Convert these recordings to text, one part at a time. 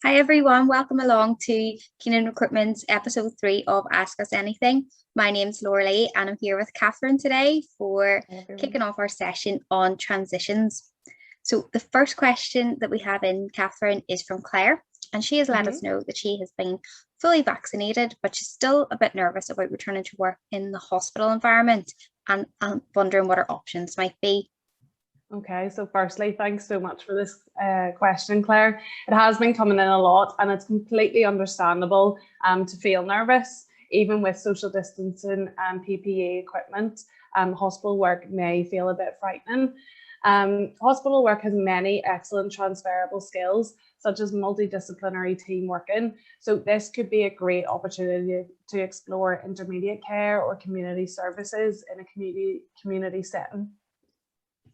Hi everyone, welcome along to Keenan Recruitment's episode 3 of Ask Us Anything. My name's Laura Lee and I'm here with Katherine today for kicking off our session on transitions. So the first question that we have in, Katherine, is from Claire, and she has let us know that she has been fully vaccinated, but she's still a bit nervous about returning to work in the hospital environment and wondering what her options might be. Okay, so firstly, thanks so much for this question, Claire. It has been coming in a lot and it's completely understandable to feel nervous, even with social distancing and PPE equipment. Hospital work may feel a bit frightening. Hospital work has many excellent transferable skills, such as multidisciplinary team working. So this could be a great opportunity to explore intermediate care or community services in a community setting.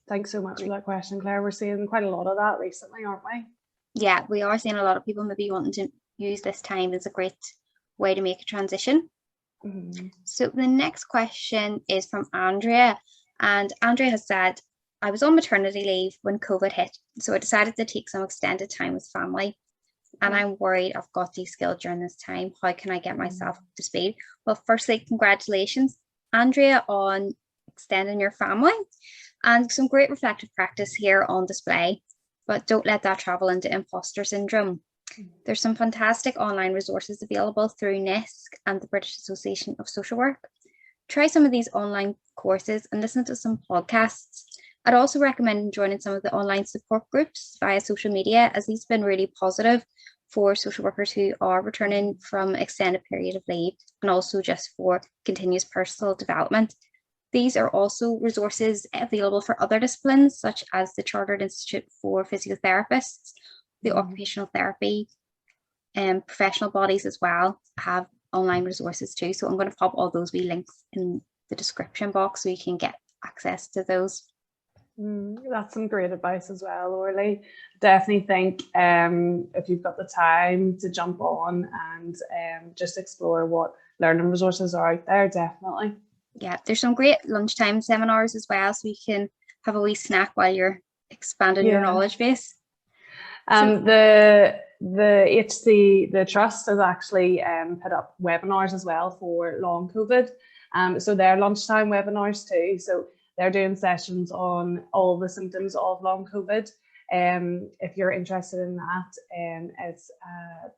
Thanks so much for that question, Claire. We're seeing quite a lot of that recently, aren't we? Yeah, we are seeing a lot of people maybe wanting to use this time as a great way to make a transition. So the next question is from Andrea. And Andrea has said, I was on maternity leave when COVID hit, so I decided to take some extended time with family. And I'm worried I've got de-skilled during this time. How can I get myself up to speed? Well, firstly, congratulations, Andrea, on extending your family. And some great reflective practice here on display, but don't let that travel into imposter syndrome. There's some fantastic online resources available through NISC and the British Association of Social Work. Try some of these online courses and listen to some podcasts. I'd also recommend joining some of the online support groups via social media, as these have been really positive for social workers who are returning from an extended period of leave, and also just for continuous personal development. These are also resources available for other disciplines, such as the Chartered Institute for Physiotherapists, the occupational therapy, and professional bodies as well have online resources too. So I'm going to pop all those wee links in the description box so you can get access to those. That's some great advice as well, Orly. Definitely think if you've got the time to jump on and just explore what learning resources are out there, definitely. Yeah, there's some great lunchtime seminars as well, so you can have a wee snack while you're expanding your knowledge base. The trust has actually put up webinars as well for long COVID. So they're lunchtime webinars too. So they're doing sessions on all the symptoms of long COVID. If you're interested in that, it's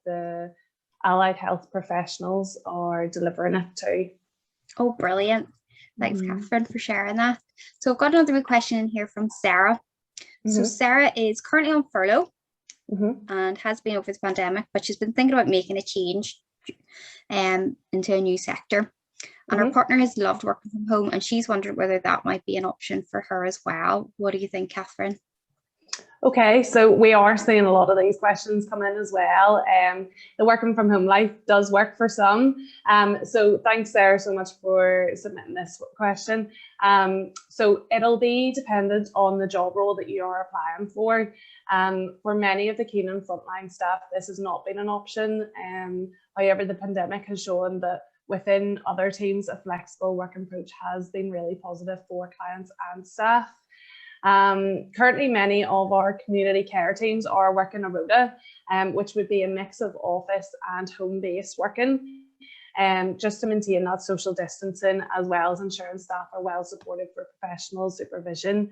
the allied health professionals are delivering it too. Oh, brilliant. Thanks, Katherine, for sharing that. So I've got another question in here from Sarah. So Sarah is currently on furlough and has been over the pandemic, but she's been thinking about making a change into a new sector. And her partner has loved working from home, and she's wondering whether that might be an option for her as well. What do you think, Katherine? Okay, so we are seeing a lot of these questions come in as well. The working from home life does work for some. So thanks, Sarah, so much for submitting this question. So it'll be dependent on the job role that you are applying for. For many of the Keenan frontline staff, this has not been an option. However, the pandemic has shown that within other teams, a flexible work approach has been really positive for clients and staff. Currently, many of our community care teams are working a rota, which would be a mix of office and home-based working, just to maintain that social distancing, as well as ensuring staff are well supported for professional supervision.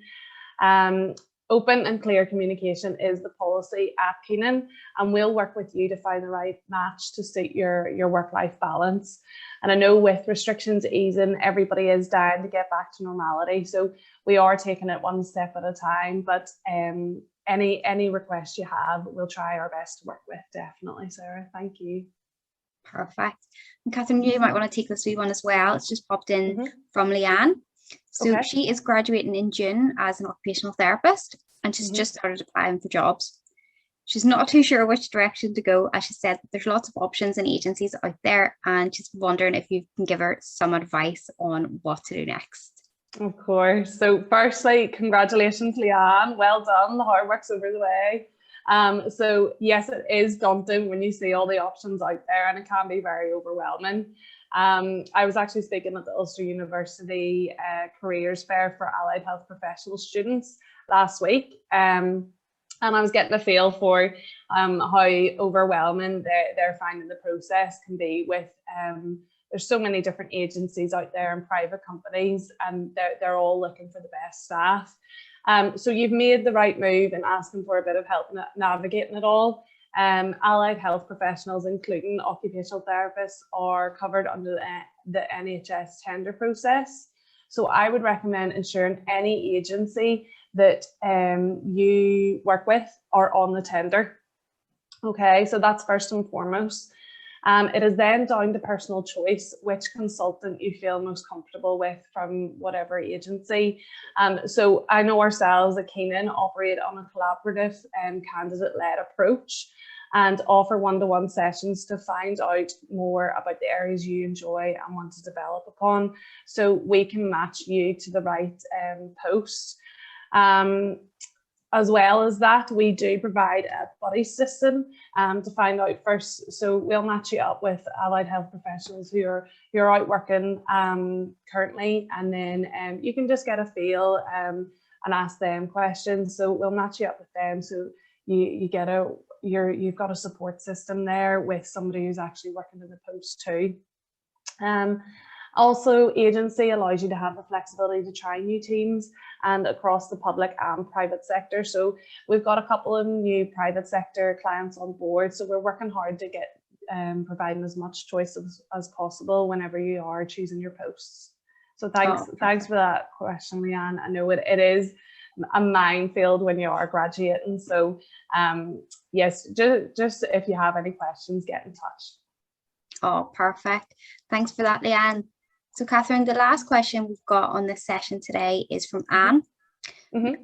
Open and clear communication is the policy at Keenan, and we'll work with you to find the right match to suit your work-life balance. And I know with restrictions easing, everybody is dying to get back to normality. So we are taking it one step at a time, but any request you have, we'll try our best to work with, definitely, Sarah. Thank you. Perfect. And Katherine, you might want to take this wee one as well. It's just popped in from Leanne. So she is graduating in June as an occupational therapist, and she's just started applying for jobs. She's not too sure which direction to go, as she said, but there's lots of options and agencies out there, and she's wondering if you can give her some advice on what to do next. Of course. So firstly, congratulations, Leanne. Well done. The hard work's over the way. So yes, it is daunting when you see all the options out there, and it can be very overwhelming. I was actually speaking at the Ulster University Careers Fair for allied health professional students last week. And I was getting a feel for how overwhelming they're finding the process can be with, there's so many different agencies out there and private companies, and they're all looking for the best staff. So you've made the right move in asking for a bit of help navigating it all. Allied health professionals, including occupational therapists, are covered under the NHS tender process. So I would recommend ensuring any agency that you work with are on the tender. Okay, so that's first and foremost. It is then down to personal choice which consultant you feel most comfortable with from whatever agency. So I know ourselves at Keenan operate on a collaborative and candidate-led approach and offer one-to-one sessions to find out more about the areas you enjoy and want to develop upon, so we can match you to the right post. As well as that, we do provide a buddy system to find out first. So we'll match you up with allied health professionals who are out working currently, and then you can just get a feel and ask them questions. So we'll match you up with them, so you've got a support system there with somebody who's actually working in the post too. Also, agency allows you to have the flexibility to try new teams and across the public and private sector. So we've got a couple of new private sector clients on board. So we're working hard to get providing as much choice as possible whenever you are choosing your posts. So thanks for that question, Leanne. I know it is a minefield when you are graduating. So yes, just if you have any questions, get in touch. Oh, perfect. Thanks for that, Leanne. So Katherine, the last question we've got on this session today is from Anne. Anne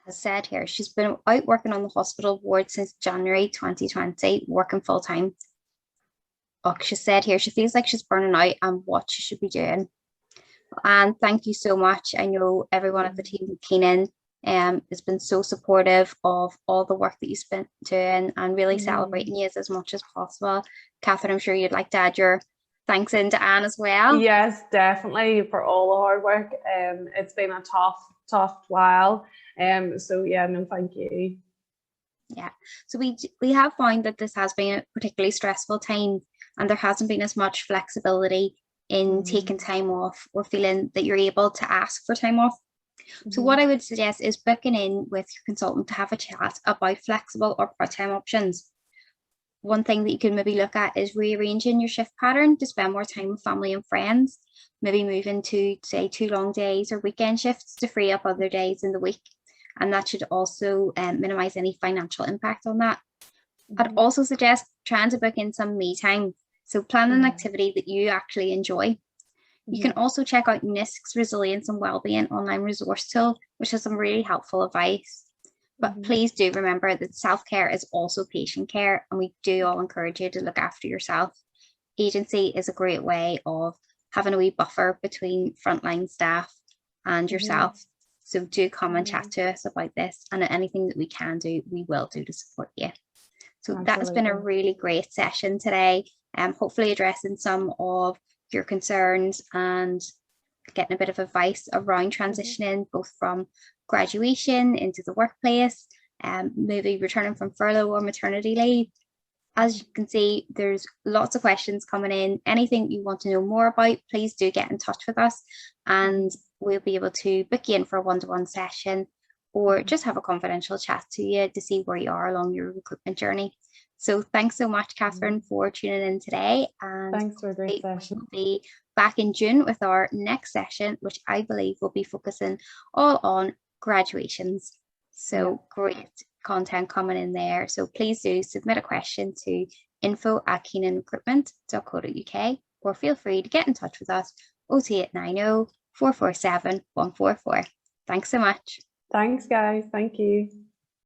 has said here, she's been out working on the hospital ward since January 2020, working full time. Oh, she said here, she feels like she's burning out and what she should be doing. Anne, thank you so much. I know everyone at the team at Keenan has been so supportive of all the work that you've been doing and really celebrating you as much as possible. Katherine, I'm sure you'd like to add your thanks into Anne as well. Yes, definitely, for all the hard work. It's been a tough while. So yeah, no, thank you. Yeah, so we have found that this has been a particularly stressful time, and there hasn't been as much flexibility in taking time off or feeling that you're able to ask for time off. So what I would suggest is booking in with your consultant to have a chat about flexible or part-time options. One thing that you can maybe look at is rearranging your shift pattern to spend more time with family and friends, maybe moving to, say, 2 long days or weekend shifts to free up other days in the week. And that should also minimize any financial impact on that. I'd also suggest trying to book in some me time. So plan an activity that you actually enjoy. You can also check out NISC's Resilience and Wellbeing online resource tool, which has some really helpful advice. But please do remember that self-care is also patient care, and we do all encourage you to look after yourself. Agency is a great way of having a wee buffer between frontline staff and yourself. So do come and chat to us about this, and anything that we can do, we will do to support you. So that has been a really great session today, hopefully addressing some of your concerns and getting a bit of advice around transitioning both from graduation into the workplace, maybe returning from furlough or maternity leave. As you can see, there's lots of questions coming in. Anything you want to know more about, please do get in touch with us, and we'll be able to book you in for a one-to-one session or just have a confidential chat to you to see where you are along your recruitment journey. So thanks so much, Katherine, for tuning in today. And thanks for a great session. We'll be back in June with our next session, which I believe will be focusing all on graduations. So great content coming in there. So please do submit a question to info@keenanrecruitment.co.uk or feel free to get in touch with us 0890 447 144. Thanks so much. Thanks, guys. Thank you.